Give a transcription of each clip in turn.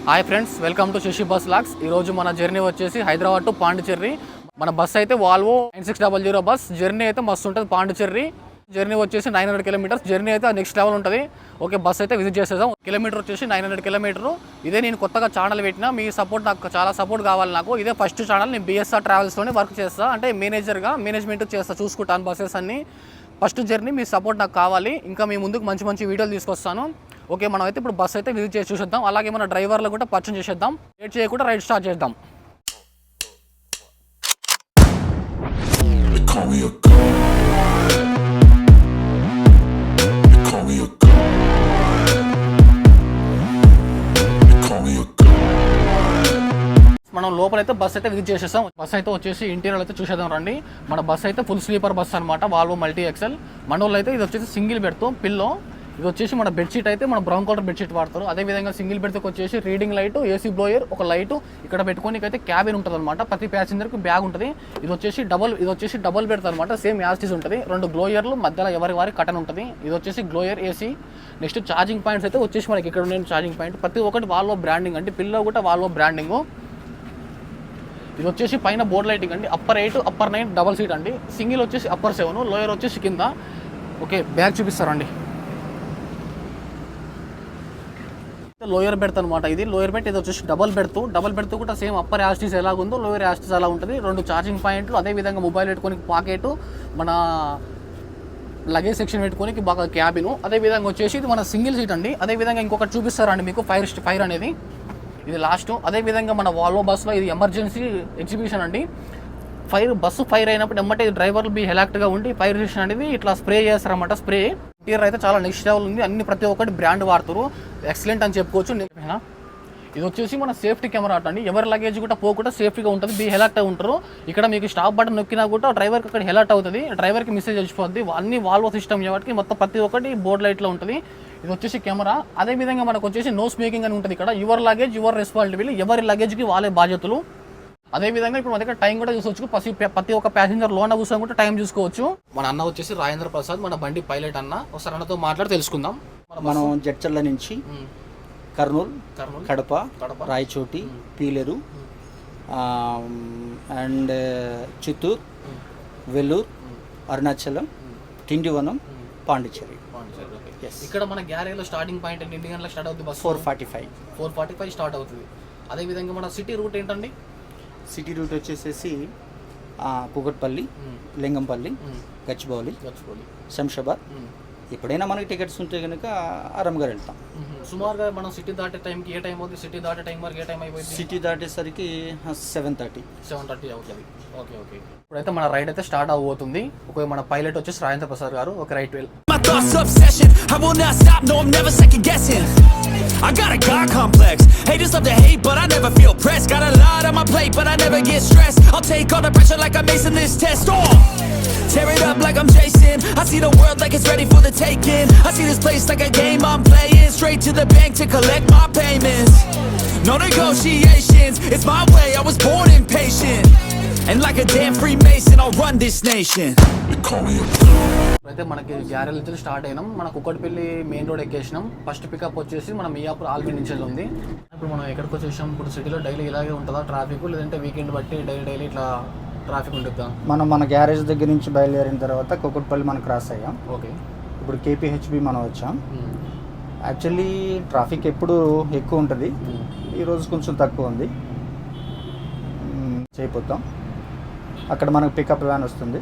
Hi friends, welcome to Shashi bus logs. ఈరోజు మన journey వచ్చేసి హైదరాబాద్ టు పాండిచ్చేరి. మన బస్ అయితే వాల్వో 9600 బస్. జర్నీ అయితే మస్తు ఉంటుంది. పాండిచ్చేరి జర్నీ వచ్చేసి 900 కిలోమీటర్స్. జర్నీ అయితే నెక్స్ట్ లెవెల్ ఉంటుంది. ఓకే, బస్ అయితే విజిట్ చేసేద్దాం. కిలోమీటర్ వచ్చేసి 900 కిలోమీటర్. ఇదే నేను కొత్తగా ఛానల్ పెట్టిన. మీ సపోర్ట్ నాకు చాలా సపోర్ట్ కావాలి. నాకు ఇదే ఫస్ట్ ఛానల్. నేను బిఎస్ఆర్ ట్రావెల్స్లోనే వర్క్ చేస్తాను. అంటే మేనేజ్మెంట్ చేస్తాను, చూసుకుంటాను బస్సెస్ అన్ని. ఫస్ట్ జర్నీ మీ సపోర్ట్ నాకు కావాలి. ఇంకా మీ ముందుకు మంచి మంచి వీడియోలు తీసుకొస్తాను. ఓకే, మనం అయితే ఇప్పుడు బస్ అయితే విజిట్ చేసి చూసేద్దాం. అలాగే మన డ్రైవర్లు కూడా పరిచయం చేసేద్దాం. లేట్ చేయకుండా రైడ్ స్టార్ట్ చేద్దాం. మనం లోపలైతే బస్ అయితే విజిట్ చేసేస్తాం. బస్ అయితే వచ్చేసి ఇంటీరియర్ అయితే చూసేద్దాం రండి. మన బస్ అయితే ఫుల్ స్లీపర్ బస్ అనమాట, వాల్వో మల్టీ ఎక్సెల్. మన వాళ్ళు అయితే ఇది వచ్చేసి సింగిల్ బెడ్తో పిల్లో. ఇది వచ్చేసి మన బెడ్షీట్ అయితే మన బ్రౌన్ కలర్ బెడ్షీట్ వాడతారు. అదేవిధంగా సింగిల్ బెడ్కి వచ్చేసి రీడింగ్ లైట్, ఏసీ బ్లోయర్, ఒక లైట్ ఇక్కడ పెట్టుకొని అయితే క్యాబిన్ ఉంటుంది అనమాట. ప్రతి ప్యాసింజర్కి బ్యాగ్ ఉంటుంది. ఇది వచ్చేసి డబుల్ బెడ్ అనమాట. సేమ్ యాస్టీస్ ఉంటుంది. 2 గ్లోయర్లు, మధ్యలో వారి కటన్ ఉంటుంది. ఇది వచ్చేసి గ్లోయర్ ఏసీ. నెక్స్ట్ ఛార్జింగ్ పాయింట్స్ అయితే వచ్చేసి మనకి ఇక్కడ ఉండే ఛార్జింగ్ పాయింట్ ప్రతి ఒక్కటి వాల్వో బ్రాండింగ్ అండి. పిల్లో కూడా వాల్వో బ్రాండింగ్. ఇది వచ్చేసి పైన బోర్డ్ లైటింగ్ అండి. అప్పర్ 8, అప్పర్ 9 డబల్ సీట్ అండి. సింగిల్ వచ్చేసి అప్పర్ 7, లోయర్ వచ్చేసి కింద. ఓకే, బ్యాగ్ చూపిస్తారండి. లోయర్ బెడ్త్ అనమాట. ఇది లోయర్ బెడ్. ఇది వచ్చేసి డబల్ బెడ్త్ కూడా సేమ్ అప్పర్ యాస్టీస్ ఎలా ఉందో లోయర్ యాస్టీస్ అలా ఉంటుంది. 2 ఛార్జింగ్ పాయింట్లు, అదేవిధంగా మొబైల్ పెట్టుకొని పాకెట్, మన లగేజ్ సెక్షన్ పెట్టుకొని బాగా క్యాబిన్. అదేవిధంగా వచ్చేసి ఇది మన సింగిల్ సీట్ అండి. అదేవిధంగా ఇంకొకటి చూపిస్తారండి మీకు, ఫైర్ అనేది ఇది లాస్ట్. అదేవిధంగా మన వాల్వో బస్సులో ఇది ఎమర్జెన్సీ ఎగ్జిబిషన్ అండి. బస్సు ఫైర్ అయినప్పుడు ఎమ్మటే డ్రైవర్లు ఎలర్ట్గా ఉండి ఫైర్ స్టేషన్ అనేది ఇట్లా స్ప్రే చేస్తారన్నమాట. స్ప్రే ఇంటీరియర్ అయితే చాలా నెక్స్ట్ లెవెల్ ఉంది. అన్ని ప్రతి ఒక్కటి బ్రాండ్ వాడుతారు. ఎక్సలెంట్ అని చెప్పుకోవచ్చు. ఇది వచ్చేసి మన సేఫ్టీ కెమెరా అండి. ఎవరి లగేజ్ కూడా పోకుండా సేఫ్టీగా ఉంటుంది. అలర్ట్ ఉంటారు. ఇక్కడ మీకు స్టాప్ బటన్ నొక్కినా కూడా డ్రైవర్కి అక్కడ అలర్ట్ అవుతుంది. డ్రైవర్కి మెసేజ్ వచ్చిపోద్ది. అన్ని వాల్వో సిస్టమ్ కాబట్టి మొత్తం ప్రతి ఒక్కటి బోర్డ్ లైట్లో ఉంటుంది. ఇది వచ్చేసి కెమెరా. అదేవిధంగా మనకు వచ్చేసి నో స్మోకింగ్ అని ఉంటుంది. ఇక్కడ యువర్ లగేజ్ యువర్ రెస్పాన్సిబిలిటీ. ఎవరి లగేజ్కి వాళ్ళే బాధ్యతలు. అదేవిధంగా ఇప్పుడు మన దగ్గర టైం కూడా చూసుకోవచ్చు. ప్రతి ఒక్క ప్యాసింజర్ లోన కూర్చొని కూడా టైం చూసుకోవచ్చు. మన అన్న వచ్చేసి రాజేంద్ర ప్రసాద్, మన బండి పైలట్ అన్న. ఒకసారి అన్నతో మాట్లాడి తెలుసుకుందాం. మనం జడ్చర్ల నుంచి కర్నూలు, కడప, రాయచోటి, పీలేరు అండ్ చిత్తూరు, వెల్లూరు, అరుణాచలం, తిండివనం, పాండిచ్చేరి. ఇక్కడ మన గ్యారేజ్లో స్టార్టింగ్ పాయింట్ ఎన్ని గంటలకు స్టార్ట్ అవుతుంది? బస్ 4:45 స్టార్ట్ అవుతుంది. అదేవిధంగా మన సిటీ రూట్ ఏంటండి? సిటీ రూట్ వచ్చేసేసి కూకట్పల్లి, లింగంపల్లి, గచ్చిబౌలి, శంషాబాద్. ఎప్పుడైనా మనకి టికెట్స్ ఉంటే కనుక ఆరాంగా వెళ్తాం. సుమారుగా మనం సిటీ దాటే టైంకి ఏ టైం అవుతుంది? సిటీ దాటే టైం వరకు ఏ టైం అయిపోయింది? సిటీ దాటేసరికి 7:30 అవుతుంది. ఓకే. ఇప్పుడైతే మన రైడ్ అయితే స్టార్ట్ అవబోతుంది. ఒక మన పైలట్ వచ్చేసి రాజేంద్ర ప్రసాద్ గారు. ఒక right well. I got a God complex. Haters love to hate, but I never feel pressed. Got a lot on my plate, but I never get stressed. I'll take all the pressure like I'm acing this test. Tear it up like I'm Jason. I see the world like it's ready for the taking. I see this place like a game I'm playing. Straight to the bank to collect my payments. No negotiations, it's my way, I was born impatient. And like a damn Freemason, I'll run this nation. అయితే మనకి garage నుంచి start అయినాం. మన Kukatpally main road ఎక్కేసినాం. First pickup వచ్చేసి మన Miyapur Alvin నుంచి ఉంది. ఇప్పుడు మనం ఎక్కడికి వచ్చేసాం? ఇప్పుడు సిటీలో డైలీ ఇలాగే ఉంటుందా ట్రాఫిక్, లేదంటే వీకెండ్ బట్టి డైలీ ఇట్లా ట్రాఫిక్ ఉంటుందా? మనం మన గ్యారేజ్ దగ్గర నుంచి బయలుదేరిన తర్వాత కుక్కటిపల్లి మనం క్రాస్ అయ్యాం. ఓకే, ఇప్పుడు కేపీహెచ్బి మనం వచ్చాం. యాక్చువల్లీ ట్రాఫిక్ ఎప్పుడు ఎక్కువ ఉంటుంది, ఈరోజు కొంచెం తక్కువ ఉంది. చేయిపోతాం. అక్కడ మనకు పికప్ వ్యాన్ వస్తుంది.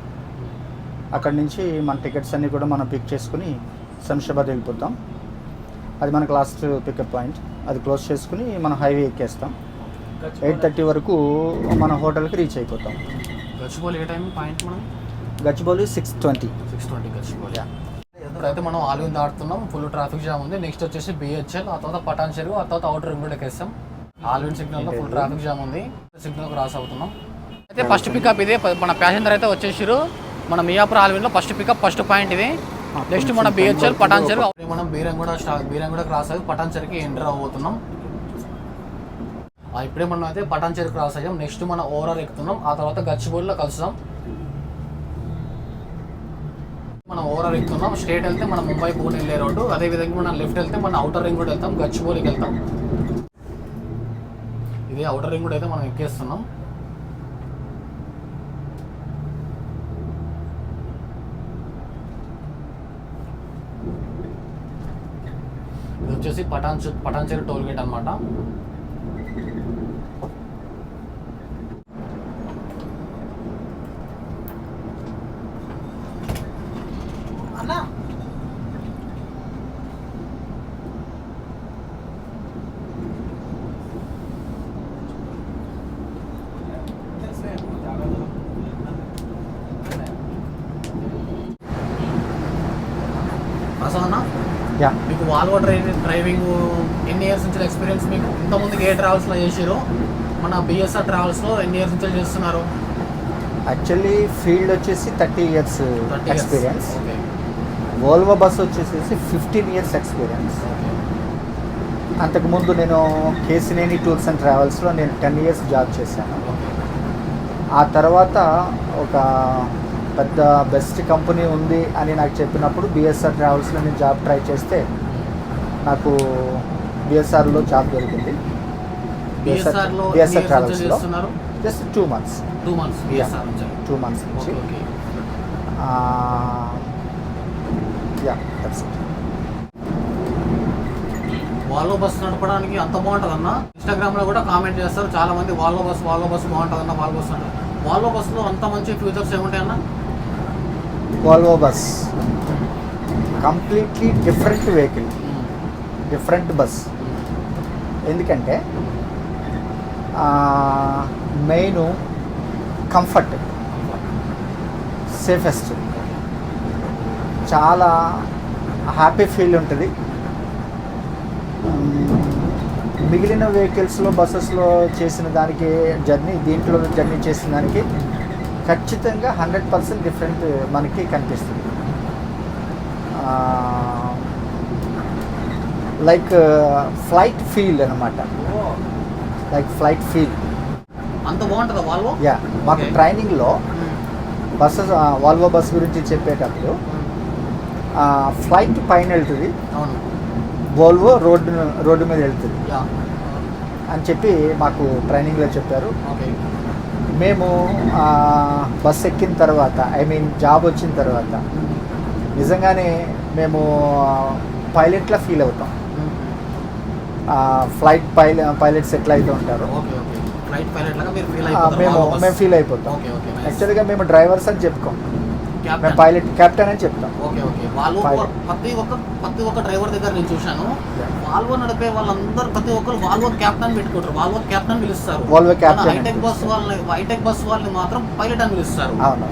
అక్కడి నుంచి మన టికెట్స్ అన్నీ కూడా మనం పిక్ చేసుకుని శంషాబాద్ వెళ్ళిపోతాం. అది మనకు లాస్ట్ పికప్ పాయింట్. అది క్లోజ్ చేసుకుని మనం హైవే ఎక్కేస్తాం. 8:30 వరకు మన హోటల్కి రీచ్ అయిపోతాం. గచ్చిబౌలి ఏ టైం పాయింట్? మనం గచ్చిబౌలి 6:20 గచ్చిబౌలి. ఇప్పుడైతే మనం ఆల్విన్ దాటుతున్నాం. ఫుల్ ట్రాఫిక్ జామ్ ఉంది. నెక్స్ట్ వచ్చేసి బిహెచ్ఎల్, ఆ తర్వాత పటాన్ చెరువు, ఆ తర్వాత అవుటర్ రింగ్ రోడ్ ఎక్కేస్తాం. ఆల్విన్ సిగ్నల్లో ఫుల్ ట్రాఫిక్ జామ్ ఉంది. సిగ్నల్ క్రాస్ అవుతున్నాం. అయితే ఫస్ట్ పికప్ ఇదే. మన ప్యాసింజర్ అయితే వచ్చేసారు. మన మియాపూర్ ఆల్విన్లో ఫస్ట్ పికప్ ఫస్ట్ పాయింట్ ఇది. నెక్స్ట్ మన బిహెచ్ఎల్, పటాన్ చెరువు. మనం బీరంగూడ క్రాస్ అయ్యి పటాన్ చెరువుకి ఎంటర్ అవ్వబోతున్నాం. ఇప్పుడే మనం అయితే పటాన్ చెరువు క్రాస్ అయ్యాం. నెక్స్ట్ మనం ఓవరాల్ ఎక్కుతున్నాం. ఆ తర్వాత గచ్చిబౌలిలో కలుస్తాం. మనం ఓవరాల్ ఎక్కుతున్నాం. స్ట్రేట్ వెళ్తే మనం ముంబై పూణే వెళ్ళే రోడ్డు. అదేవిధంగా మనం లెఫ్ట్ వెళ్తే మన అవుటర్ రింగ్ రోడ్ వెళ్తాం, గచ్చిబౌలికి వెళ్తాం. ఇది అవుటర్ రింగ్ కూడా అయితే మనం ఎక్కేస్తున్నాం. ఇది వచ్చేసి పటాన్చెరు టోల్ గేట్ అనమాట. అన్నా ప్రసాద్ యా మీకు వాల్వో డ్రైవింగ్ ఎన్ని ఇయర్స్ నుంచి ఎక్స్పీరియన్స్ మీకు? ఇంతకుముందుకు ఏ ట్రావెల్స్లో చేసారు, మన బిఎస్ఆర్ ట్రావెల్స్లో ఎన్ని ఇయర్స్ నుంచి చేస్తున్నారు? యాక్చువల్లీ ఫీల్డ్ వచ్చేసి 30 years 30 years. Experience. Okay Volvo bus వచ్చేసి 15 years ఎక్స్పీరియన్స్. ఓకే అంతకుముందు నేను కేసినేని టూర్స్ అండ్ ట్రావెల్స్లో నేను 10 years జాబ్ చేశాను. ఓకే ఆ తర్వాత ఒక పెద్ద బెస్ట్ కంపెనీ ఉంది అని నాకు చెప్పినప్పుడు బిఎస్ఆర్ ట్రావెల్స్లో నేను జాబ్ ట్రై చేస్తే నాకు బిఎస్ఆర్లో జాబ్ దొరికింది. బిఎస్ఆర్లో బిఎస్ఆర్ ట్రావెల్స్లో చేస్తున్నారు? Just 2 months. 2 months బిఎస్ఆర్ నుంచి. 2 months నుంచి. Okay okay yeah that's it. Volvo bus నడపడానికి అంత బాగుంటుంది అన్న. ఇన్స్టాగ్రామ్లో కూడా కామెంట్ చేస్తారు చాలా మంది, వాల్వో బస్ బాగుంటుంది అన్న, వాల్వో బస్ అంటారు. వాల్వో బస్లో అంత మంచి ఫ్యూచర్స్ ఏముంటాయి అన్న? Volvo bus completely different vehicle, different bus. ఎందుకంటే మెయిన్ కంఫర్ట్, సేఫెస్ట్, చాలా హ్యాపీ ఫీల్ ఉంటుంది. మిగిలిన వెహికల్స్లో బస్సెస్లో చేసిన దానికి దీంట్లో జర్నీ చేసిన దానికి ఖచ్చితంగా 100% డిఫరెంట్ మనకి కనిపిస్తుంది. లైక్ ఫ్లైట్ ఫీల్ అనమాట, లైక్ ఫ్లైట్ ఫీల్ అంత బాగుంటుందా వాల్వో? యా మాకు ట్రైనింగ్లో బస్సెస్ వాల్వో బస్ గురించి చెప్పేటప్పుడు ఫ్లైట్ పైన వెళ్తుంది, అవును వోల్వో రోడ్డు మీద వెళ్తుంది యా అని చెప్పి మాకు ట్రైనింగ్లో చెప్పారు. ఓకే మేము బస్ ఎక్కిన తర్వాత జాబ్ వచ్చిన తర్వాత నిజంగానే మేము పైలట్లా ఫీల్ అవుతాం. ఫ్లైట్ పైలట్స్ ఎట్లా అయితే ఉంటారో ఓకే ఓకే ఫ్లైట్ పైలట్ లాగా మీరు ఫీల్ అయిపోతారు. మేము ఫీల్ అయిపోతాం. ఓకే ఓకే యాక్చువల్గా మేము డ్రైవర్స్ అని చెప్పుకోం, మేము పైలట్ క్యాప్టెన్ అని చెప్తాం. ఓకే ఓకే వాల్వో ప్రతి ఒక్క డ్రైవర్ దగ్గర నేను చూశాను, వాల్వో నడిపే వాళ్ళందరూ ప్రతి ఒక్కరు వాల్వో క్యాప్టెన్ పెట్టుకుంటారు, వాల్వో క్యాప్టెన్ పిలుస్తారు. Volvo captain. హైటెక్ బస్ వాళ్ళని మాత్రం పైలట్ అని పిలుస్తారు. అవును.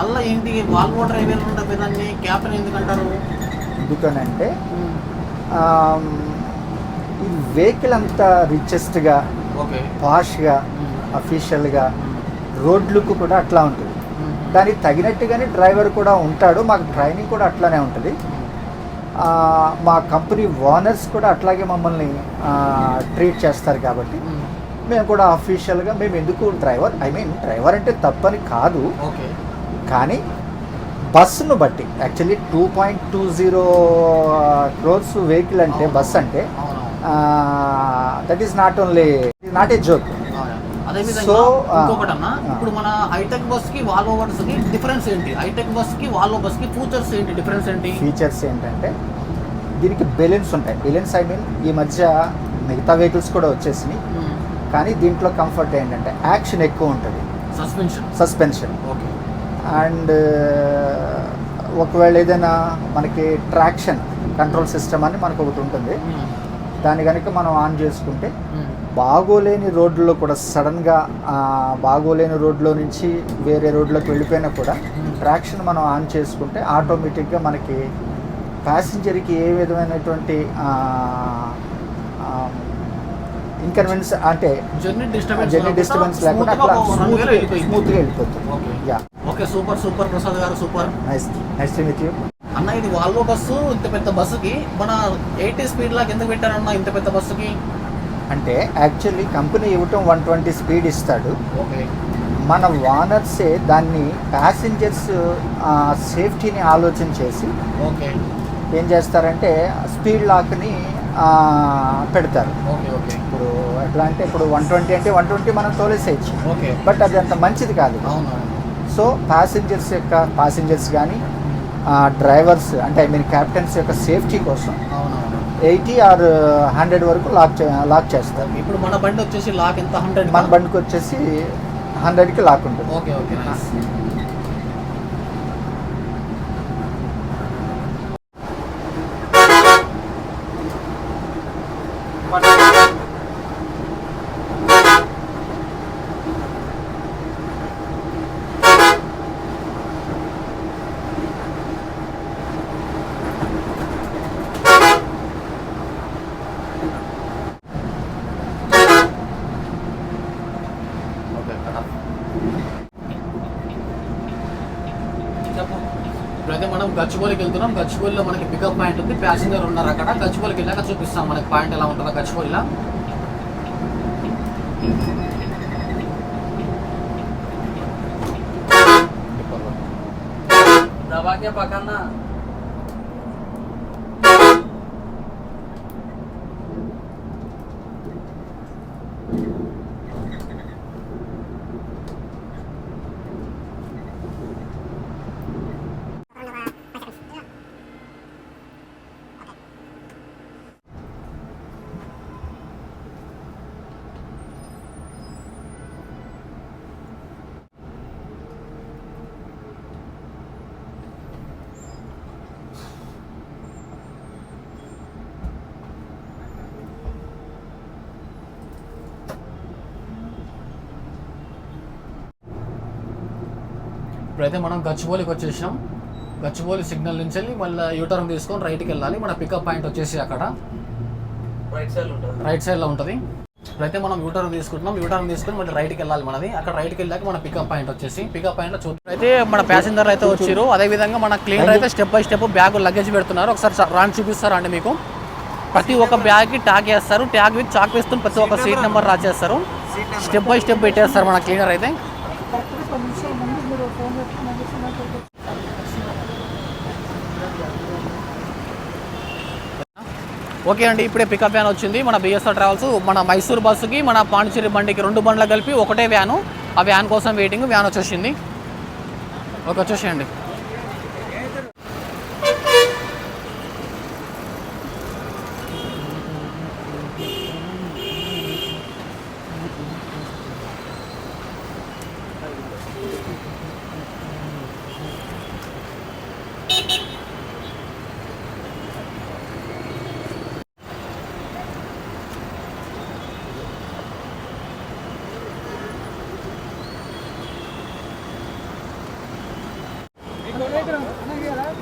అలా ఏంటి వాల్వో డ్రైవర్ నడిపే దాన్ని క్యాప్టెన్ ఎందుకంటారు? ఎందుకనంటే ఈ వెహికల్ అంతా రిచెస్ట్గా, ఓకే పాష్గా, అఫీషియల్గా, రోడ్ లుక్ కూడా అట్లా ఉంటుంది. దానికి తగినట్టుగానే డ్రైవర్ కూడా ఉంటాడు. మాకు ట్రైనింగ్ కూడా అట్లానే ఉంటుంది. మా కంపెనీ ఓనర్స్ కూడా అట్లాగే మమ్మల్ని ట్రీట్ చేస్తారు. కాబట్టి మేము కూడా అఫీషియల్గా మేము ఎందుకు డ్రైవర్ అంటే తప్పని కాదు, ఓకే కానీ బస్సును బట్టి యాక్చువల్లీ 2.20 crores వెహికల్ అంటే బస్ అంటే that is not a joke. అదేవిధంగా ఇంకొకటి అన్న, ఇప్పుడు మన హైటెక్ బస్ కి వాల్వో బస్ కి డిఫరెన్స్ ఏంటి? హైటెక్ బస్ కి వాల్వో బస్ కి ఫీచర్స్ ఏంటి, డిఫరెన్స్ ఏంటి? ఫీచర్స్ ఏంటంటే దీనికి బెలూన్స్ ఉంటాయి. బెలూన్స్ ఈ మధ్య మిగతా వెహికల్స్ కూడా వచ్చేసినాయి, కానీ దీంట్లో కంఫర్ట్ ఏంటంటే యాక్షన్ ఎక్కువ ఉంటుంది, సస్పెన్షన్. ఓకే అండ్ ఒకవేళ ఏదైనా మనకి ట్రాక్షన్ కంట్రోల్ సిస్టమ్ అని మనకు ఒకటి ఉంటుంది. దాన్ని కనుక మనం ఆన్ చేసుకుంటే బాగోలేని రోడ్లలో కూడా సడన్గా బాగోలేని రోడ్లో నుంచి వేరే రోడ్లోకి వెళ్ళిపోయినా కూడా ట్రాక్షన్ మనం ఆన్ చేసుకుంటే ఆటోమేటిక్గా మనకి ప్యాసింజర్కి ఏ విధమైనటువంటి ఇన్కన్వీనియన్స్ అంటే జర్నీ డిస్టర్బెన్స్ లేకుండా అట్లా స్మూత్గా వెళ్ళిపోతుంది. యా ఓకే సూపర్ ప్రసాద్ గారు, super nice to meet you అన్న. ఇది వాల్వో బస్సు ఇంత పెద్ద బస్సుకి మన 80 స్పీడ్ లాగా ఎందుకు పెట్టారన్న ఇంత పెద్ద బస్సుకి? అంటే యాక్చువల్లీ కంపెనీ ఇవ్వటం 120 స్పీడ్ ఇస్తాడు. ఓకే మన ఓనర్సే దాన్ని ప్యాసింజర్స్ సేఫ్టీని ఆలోచన చేసి ఓకే ఏం చేస్తారంటే స్పీడ్ లాక్ని పెడతారు. ఓకే ఓకే ఇప్పుడు ఎట్లా అంటే ఇప్పుడు 120 అంటే 120 మనం తోలేసేయచ్చు, ఓకే. బట్ అది అంత మంచిది కాదు. అవును. సో ప్యాసింజర్స్ కానీ డ్రైవర్స్ అంటే ఐ మీన్ క్యాప్టెన్స్ యొక్క సేఫ్టీ కోసం అవునవును. 80 ఆర్ 100 వరకు లాక్ చేస్తారు. ఇప్పుడు మన బండి వచ్చేసి లాక్ ఎంత 100? మన బండికి వచ్చేసి 100కి లాక్ ఉంటుంది. Okay okay nice. ఇప్పుడైతే మనం గచ్చిబౌలికి వెళ్తున్నాం. గచ్చిబౌలిలో మనకి పికప్ పాయింట్ ఉంది, ప్యాసింజర్ ఉన్నారు అక్కడ. గచ్చిబౌలికి వెళ్ళాక చూపిస్తాం మనకి పాయింట్ ఎలా ఉంటుందో గచ్చిబౌలిలో. దబాకే పక్కన ఇప్పుడైతే మనం గచ్చిబౌలికి వచ్చేసాం. గచ్చిబౌలి సిగ్నల్ నుంచి వెళ్ళి మళ్ళీ యూటర్న్ తీసుకొని రైట్కి వెళ్ళాలి. మన పికప్ పాయింట్ వచ్చేసి అక్కడ రైట్ సైడ్లో ఉంటుంది. ఇప్పుడైతే మనం యూటర్న్ తీసుకుంటున్నాం. యూటర్న్ తీసుకుని మళ్ళీ రైట్కి వెళ్ళాలి మనది. అక్కడ రైట్కి వెళ్ళాక మన పికప్ పాయింట్ వచ్చేసి పికప్ పాయింట్లో చూద్దాం. అయితే మన ప్యాసింజర్ అయితే వచ్చారు. అదేవిధంగా మన క్లీనర్ అయితే step by step bag luggage పెడుతున్నారు. ఒకసారి రాని చూపిస్తారా అండి మీకు? ప్రతి ఒక్క బ్యాగ్కి ట్యాగ్ వేస్తారు. ట్యాగ్ విత్ చాక్ వేస్తున్న ప్రతి ఒక్క సీట్ నెంబర్ రాసేస్తారు. స్టెప్ బై స్టెప్ పెట్టేస్తారు మన క్లీనర్ అయితే. ఓకే అండి, ఇప్పుడే పికప్ వ్యాన్ వచ్చింది మన బిఎస్ఆర్ ట్రావెల్స్. మన మైసూర్ బస్సుకి మన పాండిచేరి బండికి 2 బండ్లు కలిపి ఒకటే వ్యాను. ఆ వ్యాన్ కోసం వెయిటింగ్. వ్యాన్ వచ్చేసింది. ఓకే వచ్చేసేయండి.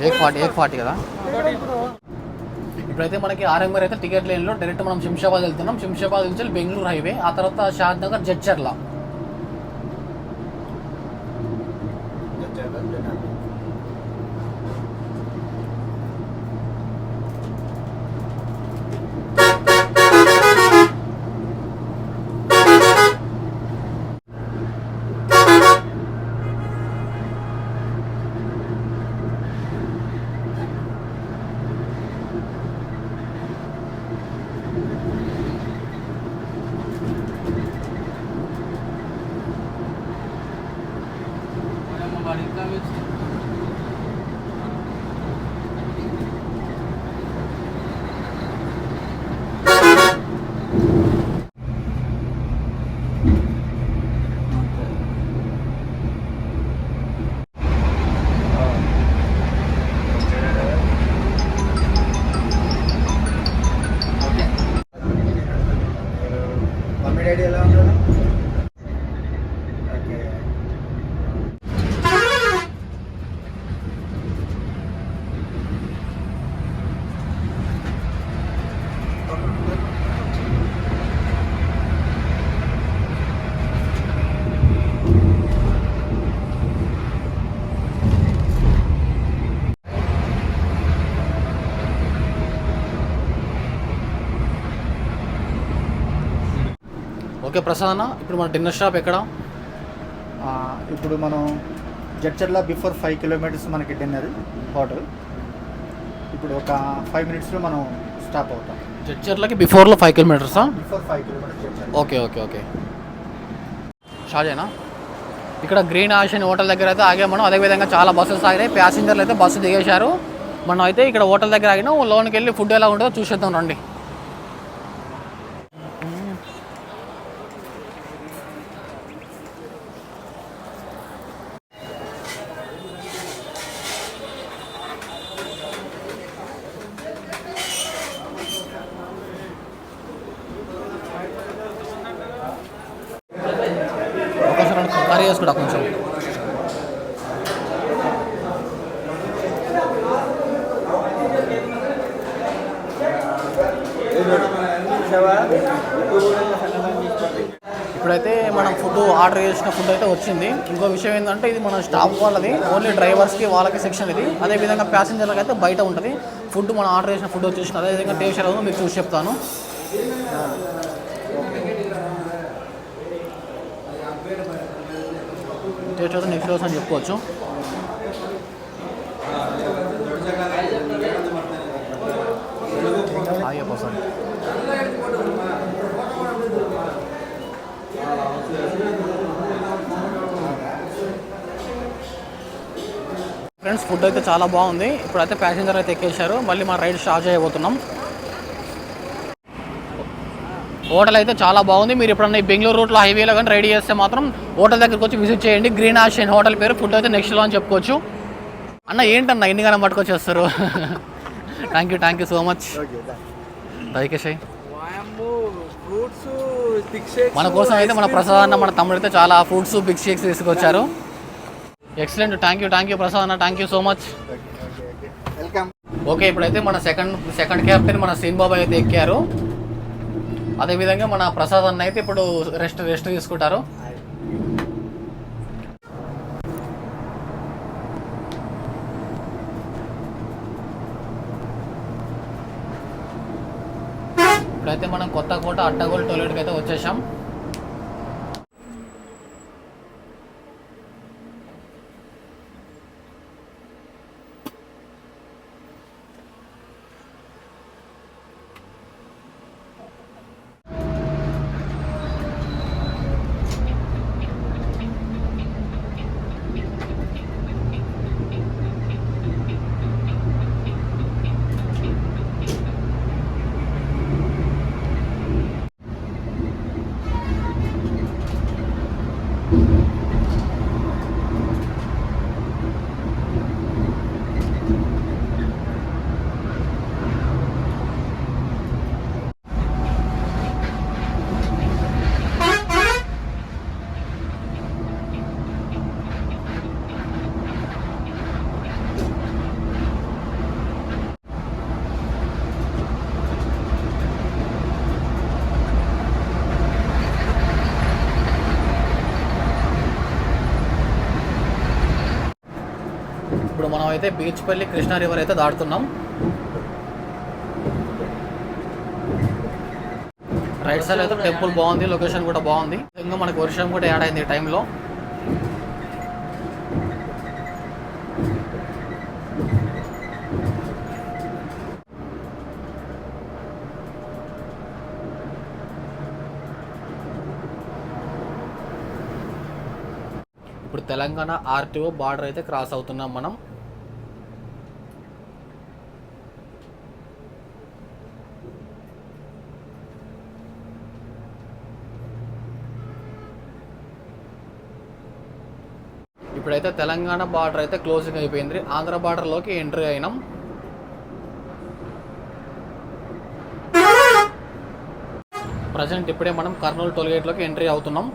एक 40 కదా. ఇప్పుడైతే మనకి ఆర్ఎంఆర్ అయితే టికెట్ లైన్లో డైరెక్ట్ మనం శంషాబాద్ వెళ్తున్నాం. శంషాబాద్ నుంచి బెంగళూరు హైవే, ఆ తర్వాత షాద్ నగర్, జడ్చర్ల. ఓకే ప్రసాద్ అన్న, ఇప్పుడు మన డిన్నర్ షాప్ ఎక్కడ? ఇప్పుడు మనం జడ్చర్ల బిఫోర్ 5 కిలోమీటర్స్ మనకి డిన్నర్ హోటల్. ఇప్పుడు ఒక 5 మినిట్స్లో మనం స్టాప్ అవుతాం. జడ్చర్లకి బిఫోర్లో 5 కిలోమీటర్సా? Before 5 kilometres Jadcherla. Okay okay okay. షాజేనా? ఇక్కడ గ్రీన్ ఆషన్ హోటల్ దగ్గర అయితే ఆగే మనం. అదేవిధంగా చాలా బస్సెస్ ఆగినాయి. ప్యాసింజర్లు అయితే బస్సు దిగేశారు. మనం అయితే ఇక్కడ హోటల్ దగ్గర ఆగినాం. లోనికి వెళ్ళి ఫుడ్ ఎలా ఉంటుందో చూసేద్దాం రండి. ఒకసారి కర్రీ వేసుకుంటా కొంచెం. ఇప్పుడైతే మనం ఫుడ్ ఆర్డర్ చేసిన ఫుడ్ అయితే వచ్చింది. ఇంకో విషయం ఏంటంటే ఇది మన స్టాఫ్ వాళ్ళది, ఓన్లీ డ్రైవర్స్కి వాళ్ళకి సెక్షన్ ఇది. అదేవిధంగా ప్యాసింజర్లకు అయితే బయట ఉంటుంది ఫుడ్. మనం ఆర్డర్ చేసిన ఫుడ్ వచ్చేసిన అదేవిధంగా టేస్ట్ ఎలా ఉందో మీకు చూసి చెప్తాను. టేస్ట్ అయితే నెక్స్ట్ రోజు అని చెప్పుకోవచ్చు. సారీ ఫ్రెండ్స్, ఫుడ్ అయితే చాలా బాగుంది. ఇప్పుడైతే ప్యాసింజర్ అయితే ఎక్కేశారు. మళ్ళీ మన రైడ్ స్టార్ట్ చేయబోతున్నాం. హోటల్ అయితే చాలా బాగుంది. మీరు ఎప్పుడన్నా ఈ బెంగళూరు రూట్లో హైవేలో కానీ రైడ్ చేస్తే మాత్రం హోటల్ దగ్గరికి వచ్చి విజిట్ చేయండి. గ్రీన్ ఆషన్ హోటల్ పేరు. ఫుడ్ అయితే నెక్స్ట్లో అని చెప్పుకోవచ్చు. అన్న ఏంటన్నా ఎన్ని గణం పట్టుకొచ్చేస్తారు? Thank you so much. దయకేశాయి మన కోసం అయితే మన ప్రసాద్ అన్న మన తమ్ముడు అయితే చాలా ఫ్రూట్స్ బిగ్ షేక్స్ తీసుకొచ్చారు. ఎక్సలెంట్. థ్యాంక్ యూ ప్రసాద్ అన్న. Thank you so much. Okay, ఇప్పుడైతే మన సెకండ్ క్యాప్టెన్ మన సీన్ బాబాయ్ అయితే ఎక్కారు. అదేవిధంగా మన ప్రసాద్ అన్న అయితే ఇప్పుడు రెస్ట్ తీసుకుంటారు. ఇప్పుడైతే మనం కొత్తకోట అడ్డగోల్ టోయిలెట్కి అయితే వచ్చేసాం. ఇప్పుడు మనం అయితే బీచ్పల్లి కృష్ణా రివర్ అయితే దాటుతున్నాం. రైట్ సైడ్ అయితే టెంపుల్ బాగుంది, లొకేషన్ కూడా బాగుంది. ఇంకా మనకు వర్షం కూడా యాడ్ అయింది ఈ టైంలో. ఇప్పుడు తెలంగాణ ఆర్టీఓ బార్డర్ అయితే క్రాస్ అవుతున్నాం మనం. ఇప్పుడైతే తెలంగాణ బార్డర్ అయితే క్లోజింగ్ అయిపోయింది. ఆంధ్ర బార్డర్లోకి ఎంట్రీ అయినాం. ప్రజెంట్ ఇప్పుడే మనం కర్నూలు టోల్గేట్లోకి ఎంట్రీ అవుతున్నాం.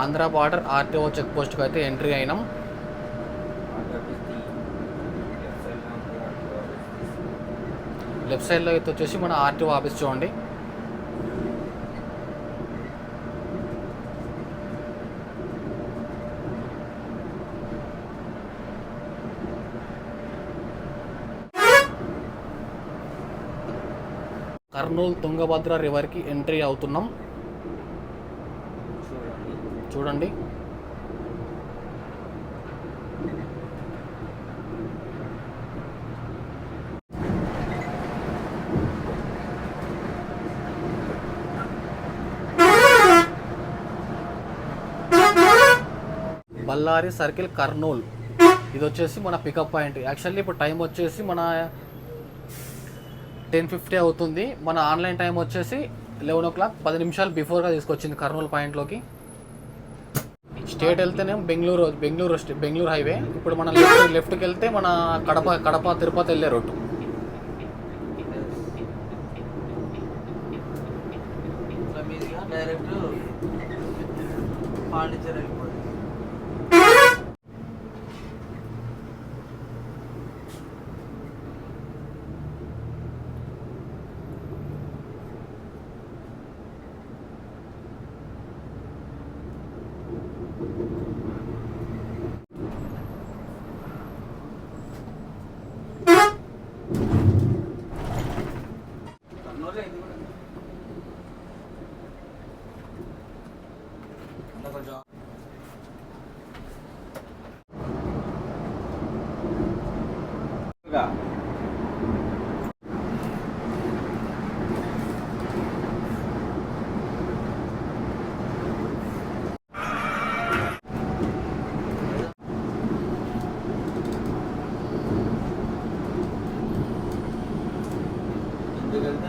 ఆంధ్ర బార్డర్ ఆర్టీఓ చెక్ పోస్ట్కి అయితే ఎంట్రీ అయినాం. లెఫ్ట్ సైడ్లో అయితే వచ్చేసి మన ఆర్టీఓ ఆఫీస్ చూడండి. కర్నూలు తుంగభద్ర రివర్కి ఎంట్రీ అవుతున్నాం. చూడండి బళ్ళారి సర్కిల్ కర్నూలు. ఇది వచ్చేసి మన పికప్ పాయింట్. యాక్చువల్లీ ఇప్పుడు టైం వచ్చేసి మన 10:50 అవుతుంది. మన ఆన్లైన్ టైం వచ్చేసి 11 o'clock, 10 నిమిషాలు బిఫోర్గా తీసుకొచ్చింది కర్నూలు పాయింట్లోకి. స్టేట్ వెళ్తేనే బెంగళూరు హైవే. ఇప్పుడు మన లెఫ్ట్కి వెళ్తే మన కడప తిరుపతి వెళ్ళే రోడ్డు. డైరెక్ట్ పాండిచేరి వెళ్ళిపోతుంది.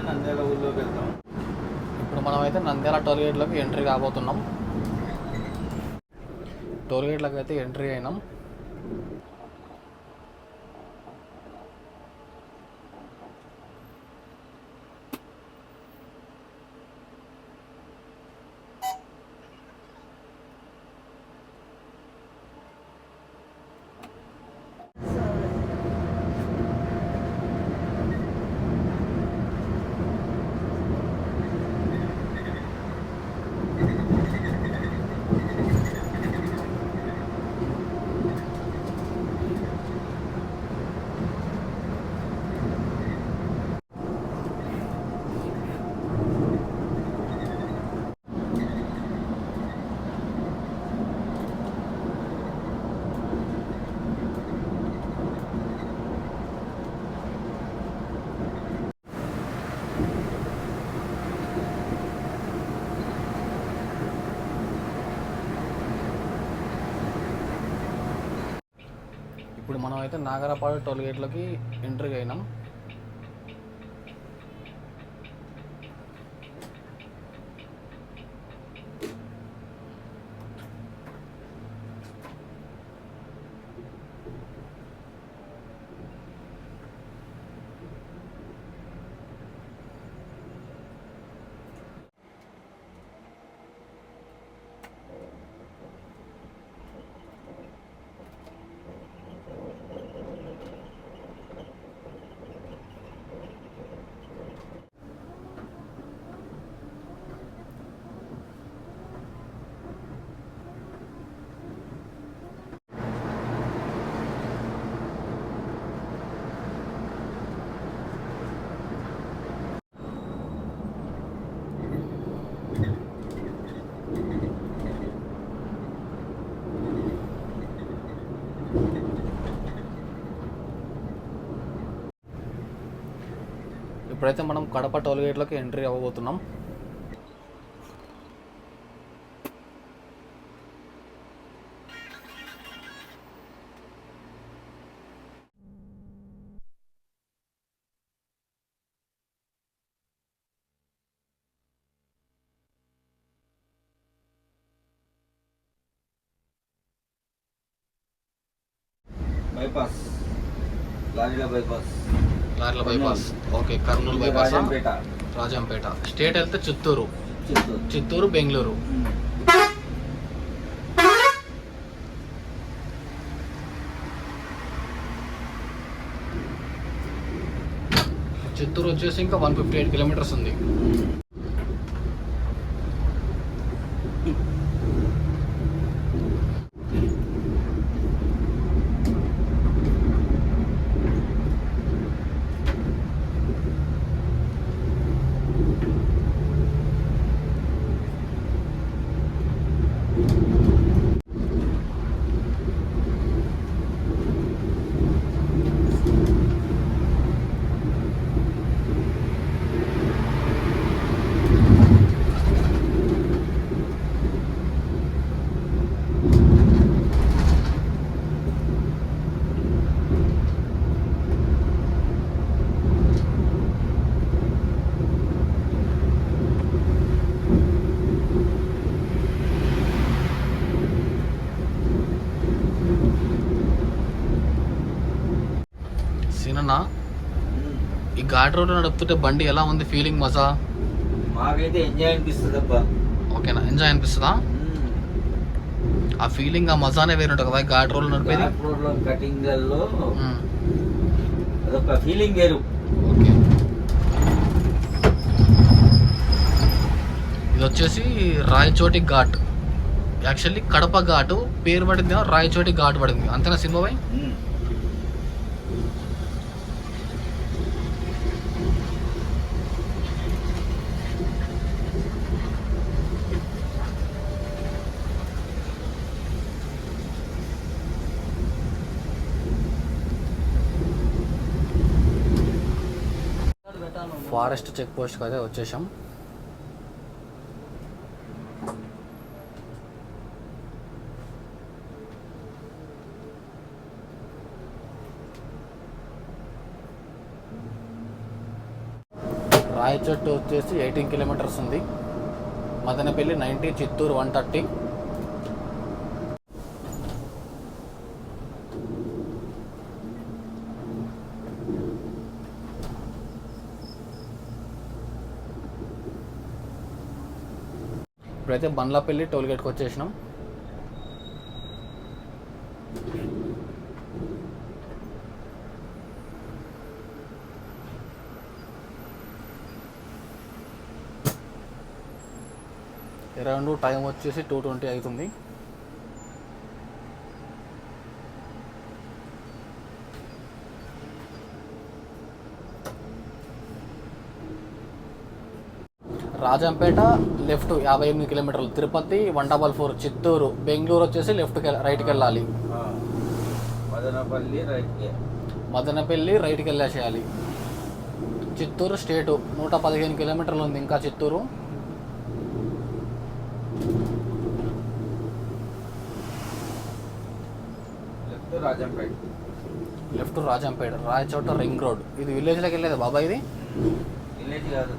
నంద్యాల ఊళ్ళోకి వెళ్తాం. ఇప్పుడు మనమైతే నంద్యాల టోల్గేట్లోకి ఎంట్రీ కాబోతున్నాం. టోల్గేట్లోకి అయితే ఎంట్రీ అయినాం. ఇప్పుడు మనం అయితే నాగరపాడు టోల్గేట్లోకి ఎంట్రీ అయినాం. ఇప్పుడైతే మనం కడప టోల్గేట్లోకి ఎంట్రీ అవ్వబోతున్నాం. బైపాస్ లారీల bypass. Okay, Kurnool bypass, Rajampet. Rajampet. State వెళ్తే చిత్తూరు బెంగళూరు. చిత్తూరు వచ్చేసి ఇంకా 158 కిలోమీటర్స్ ఉంది. అన్న ఈ ఘాట్ రోడ్ నడుపుతుంటే బండి ఎలా ఉంది, ఫీలింగ్ మజా? మాకైతే ఎంజాయ్ అనిపిస్తుంది అబ్బా. ఓకేనా, ఎంజాయ్ అనిపిస్తుందా? ఆ ఫీలింగ్, ఆ మజానే వేరు ఉంటుంది కదా ఘాట్ రోడ్ నడిపేది. ఘాట్ రోడ్లో కటింగ్లలో అదొక ఫీలింగ్ వేరు. ఓకే, ఇది వచ్చేసి రాయచోటి ఘాట్. యాక్చువల్లీ కడప ఘాటు పేరు పడింది, రాయచోటి ఘాట్ పడింది, అంతేనా సినిమా భాయ్? ఫారెస్ట్ చెక్ పోస్ట్కి అయితే వచ్చేసాం. రాయచోటి వచ్చేసి 18 కిలోమీటర్స్ ఉంది. మదనపల్లి 90, చిత్తూరు 130. ఇప్పుడైతే బండ్లపల్లి టోల్గేట్కి వచ్చేసినాం. అరౌండ్ టైం వచ్చేసి 2:20 అవుతుంది. రాజంపేట లెఫ్ట్ 58 కిలోమీటర్లు, తిరుపతి 144, చిత్తూరు, బెంగళూరు వచ్చేసి రైట్కి వెళ్ళాలి. మదనపల్లి రైట్కి వెళ్ళేసేయాలి. చిత్తూరు స్టేటు 115 కిలోమీటర్లు ఉంది ఇంకా Chittoor. Left Rajampet, Rayachoti ring road. ఇది విలేజ్లోకి వెళ్ళేదా బాబాయ్? ఇది విలేజ్ కాదు,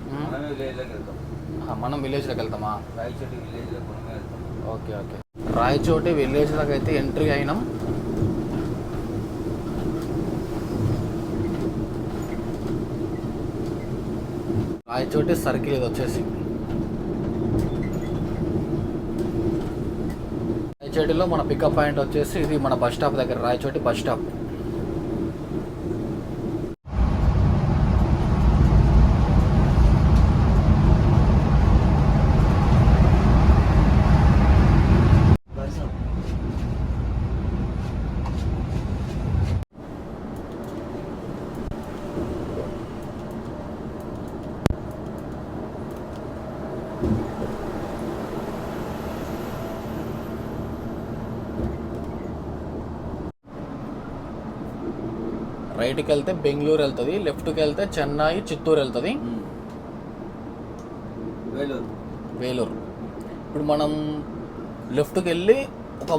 మనం విలేజ్లోకి వెళ్తామా? రాయచోటి విలేజ్లో వెళ్తాం. ఓకే ఓకే, రాయచోటి విలేజ్లోకి అయితే ఎంట్రీ అయినాం. రాయచోటి సర్కిల్ ఇది వచ్చేసి. రాయచోటిలో మన పికప్ పాయింట్ వచ్చేసి ఇది మన బస్ స్టాప్ దగ్గర, రాయచోటి బస్ స్టాప్. రైట్కి వెళ్తే బెంగళూరు వెళ్తుంది, లెఫ్ట్కి వెళ్తే చెన్నై, చిత్తూరు వెళ్తుంది, వేలూరు. ఇప్పుడు మనం లెఫ్ట్కి వెళ్ళి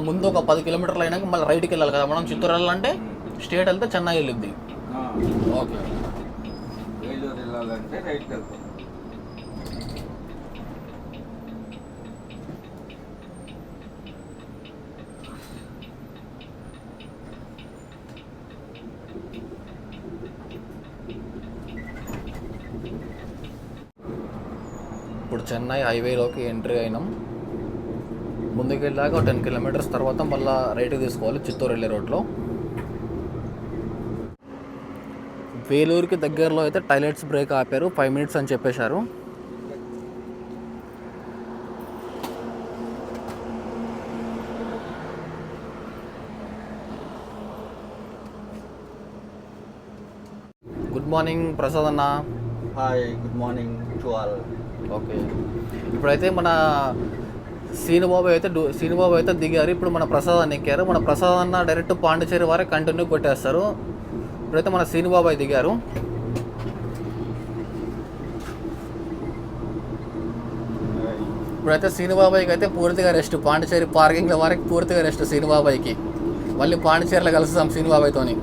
ముందు ఒక 10 కిలోమీటర్లు అయినాక మళ్ళీ రైట్కి వెళ్ళాలి కదా మనం. చిత్తూరు వెళ్ళాలంటే స్ట్రేట్ వెళ్తే చెన్నై వెళ్ళిద్ది. ఓకే, వేలూరు వెళ్ళాలంటే రైట్కి వెళ్తాం. ఇప్పుడు చెన్నై హైవేలోకి ఎంట్రీ అయినాం. ముందుకు వెళ్ళాక 10 కిలోమీటర్స్ తర్వాత మళ్ళీ రైట్కి తీసుకోవాలి చిత్తూరు వెళ్ళే రోడ్లో. వేలూరుకి దగ్గరలో అయితే టాయిలెట్స్ బ్రేక్ ఆపారు, 5 మినిట్స్ అని చెప్పేశారు. గుడ్ మార్నింగ్ ప్రసాద్ అన్న. Hi, good morning to all. Okay, ఇప్పుడైతే మన సీనుబాబు అయితే దిగారు. ఇప్పుడు మన ప్రసాద్ అన్న ఎక్కారు. మన ప్రసాద్ అన్న డైరెక్ట్ పాండిచేరి వారే కంటిన్యూ కొట్టేస్తారు. ఇప్పుడైతే మన సీనుబాబు దిగారు. ఇప్పుడైతే సీనుబాబాయికి అయితే పూర్తిగా రెస్ట్. పాండిచేరి పార్కింగ్ల వరకు పూర్తిగా రెస్ట్ సీనుబాబాయికి. మళ్ళీ పాండిచేరిలో కలుస్తాం సీనుబాబాయితోని.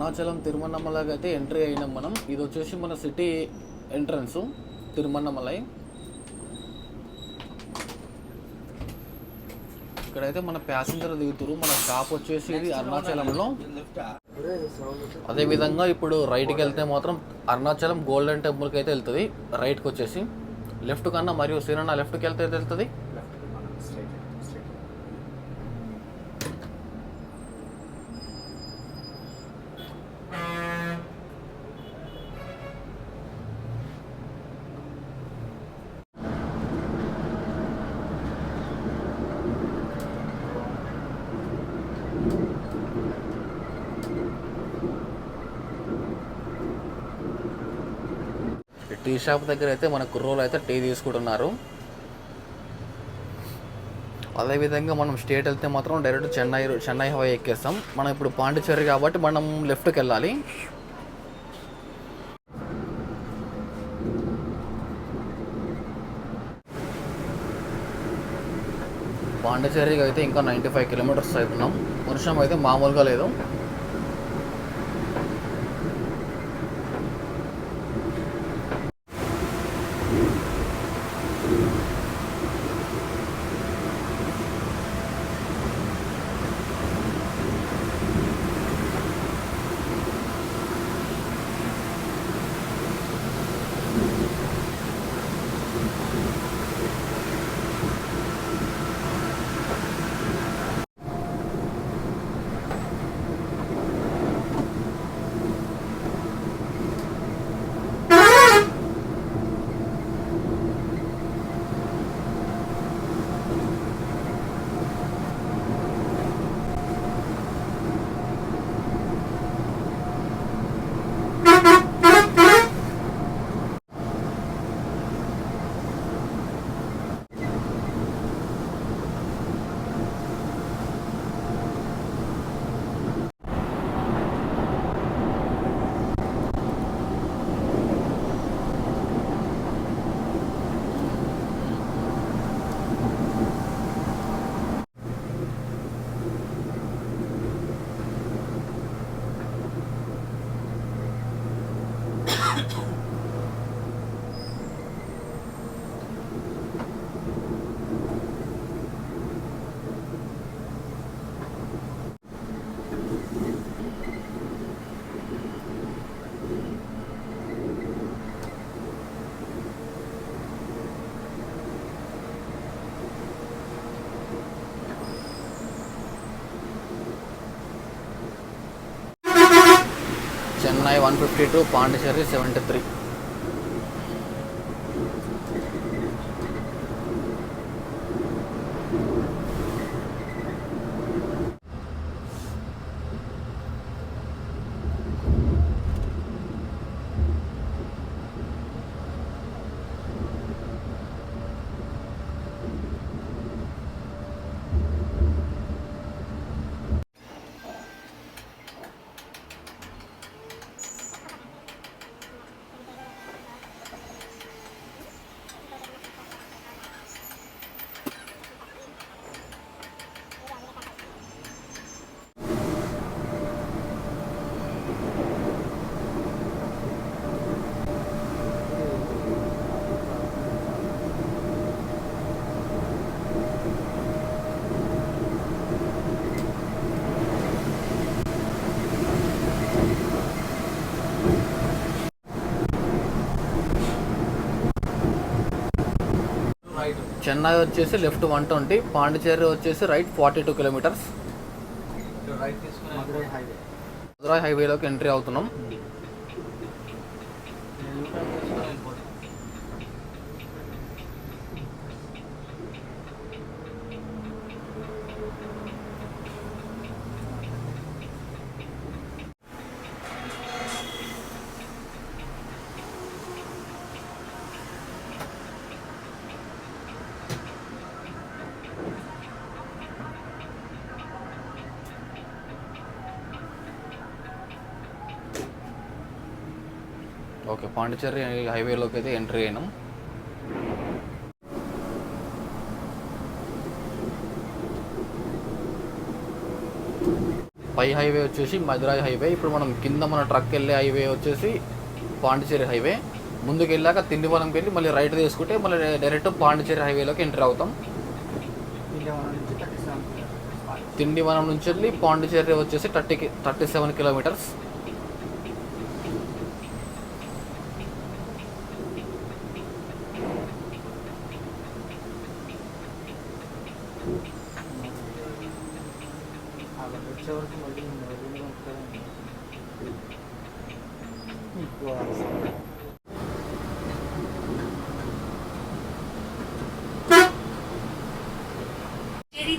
అరుణాచలం తిరుమన్నమలైకి అయితే ఎంట్రీ అయినాం మనం. ఇది వచ్చేసి మన సిటీ ఎంట్రన్స్ తిరుమన్నమలై. ఇక్కడైతే మన ప్యాసింజర్ దిగుతారు. మన స్టాప్ వచ్చేసి ఇది అరుణాచలంలో. అదేవిధంగా ఇప్పుడు రైట్కి వెళ్తే మాత్రం అరుణాచలం గోల్డెన్ టెంపుల్కి అయితే వెళ్తుంది. రైట్కి వచ్చేసి లెఫ్ట్ కన్నా మరియు శ్రీరన్న లెఫ్ట్కి వెళ్తే వెళ్తుంది. టీ షాప్ దగ్గర అయితే మన కుర్రోలు అయితే టీ తీసుకుంటున్నారు. అదేవిధంగా మనం స్టేట్ వెళ్తే మాత్రం డైరెక్ట్ చెన్నై హవై ఎక్కేస్తాం. మనం ఇప్పుడు పాండిచ్చేరి కాబట్టి మనం లెఫ్ట్కి వెళ్ళాలి. పాండిచ్చేరికి అయితే ఇంకా 95 కిలోమీటర్స్ అవుతున్నాం. వర్షం అయితే మామూలుగా లేదు. చెన్నై 152, పాండిచ్చేరి 73. చెన్నై వచ్చేసి లెఫ్ట్ 120, పాండిచ్చేరి వచ్చేసి రైట్ 42 కిలోమీటర్స్. మదురై హైవేలోకి ఎంట్రీ అవుతున్నాం. ఓకే, పాండిచ్చేరి హైవేలోకి అయితే ఎంట్రీ అయినాం. పై హైవే వచ్చేసి మధురై హైవే. ఇప్పుడు మనం కింద మన ట్రక్ వెళ్ళే హైవే వచ్చేసి పాండిచేరి హైవే. ముందుకు వెళ్ళాక తిండివనంకి వెళ్ళి మళ్ళీ రైట్ తీసుకుంటే మళ్ళీ డైరెక్ట్ పాండిచేరి హైవేలోకి ఎంటర్ అవుతాం. తిండివనం నుంచి వెళ్ళి పాండిచేరి వచ్చేసి 37 కిలోమీటర్స్.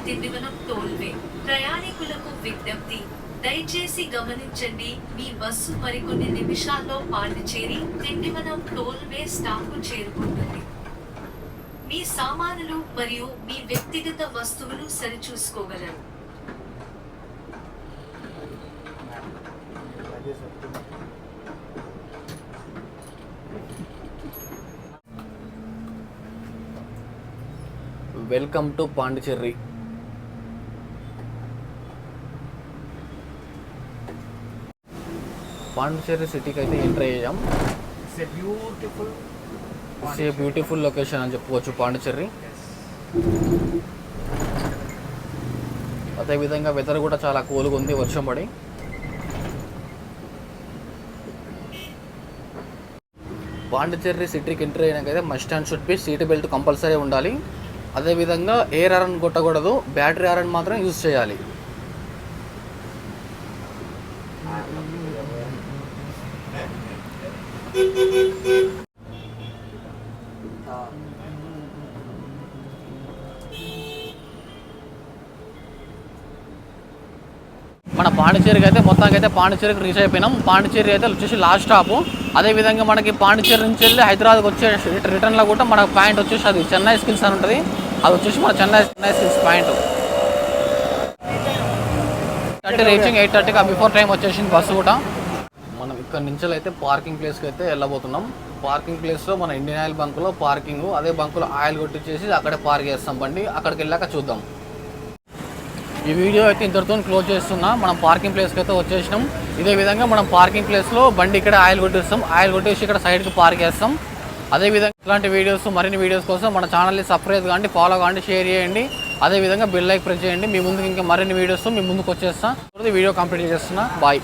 తిండివనం టోల్వే ప్రయాణికులకు విజ్ఞప్తి, దయచేసి గమనించండి, మీ బస్సు మరికొన్ని నిమిషాల్లో పాండిచేరి తిండివనం టోల్వే స్టాప్ చేరుకుంటుంది. మీ సామానులు మరియు మీ వ్యక్తిగత వస్తువులు సరిచూసుకోగలరు. Welcome to Pondicherry. పాండిచేరి సిటీకి అయితే ఎంటర్ అయ్యాం. ఇట్స్ ఏ బ్యూటిఫుల్ లొకేషన్ అని చెప్పుకోవచ్చు పాండిచేరి. అదేవిధంగా వెదర్ కూడా చాలా కూల్గా ఉంది, వర్షం పడి. పాండిచేరి సిటీకి ఎంటర్ అయినాకైతే must and should be seat belt compulsory ఉండాలి. అదేవిధంగా ఎయిర్ హారన్ కొట్టకూడదు, బ్యాటరీ హారన్ మాత్రం యూజ్ చేయాలి. మన పాండిచేరికి అయితే మొత్తానికి అయితే పాండిచేరికి రీచ్ అయిపోయినాం. పాండిచేరి అయితే వచ్చేసి లాస్ట్ స్టాప్. అదేవిధంగా మనకి పాండిచేరి నుంచి వెళ్ళి హైదరాబాద్కి వచ్చే రిటర్న్లో కూడా మనకు పాయింట్ వచ్చేసి అది చెన్నై స్కిల్స్ అని ఉంటుంది. అది వచ్చేసి మన చెన్నై స్కిల్స్ పాయింట్. 8:30 రీచింగ్, 8:30కి బిఫోర్ టైం వచ్చేసింది బస్సు కూడా. మనం ఇక్కడ నుంచి అయితే పార్కింగ్ ప్లేస్కి అయితే వెళ్ళబోతున్నాం. పార్కింగ్ ప్లేస్లో మన ఇండియన్ ఆయిల్ బంకులో పార్కింగ్, అదే బంకులో ఆయిల్ కొట్టించేసి అక్కడే పార్క్ చేస్తాం బండి. అక్కడికి వెళ్ళాక చూద్దాం. ఈ వీడియో అయితే ఇంతటితో క్లోజ్ చేస్తున్నా. మనం పార్కింగ్ ప్లేస్కి అయితే వచ్చేసినాం. ఇదే విధంగా మనం పార్కింగ్ ప్లేస్లో బండి ఇక్కడ ఆయిల్ కొట్టిస్తాం, ఆయిల్ కొట్టేసి ఇక్కడ సైడ్కి పార్క్ చేస్తాం. అదేవిధంగా ఇలాంటి వీడియోస్, మరిన్ని వీడియోస్ కోసం మన ఛానల్ని సబ్స్క్రైబ్ కాండి, ఫాలో కాండి, షేర్ చేయండి. అదేవిధంగా బెల్ లైక్ ప్రెస్ చేయండి. మీ ముందుకు ఇంకా మరిన్ని వీడియోస్ మీ ముందుకు వచ్చేస్తాం. వీడియో కంప్లీట్ చేస్తున్నా. బాయ్.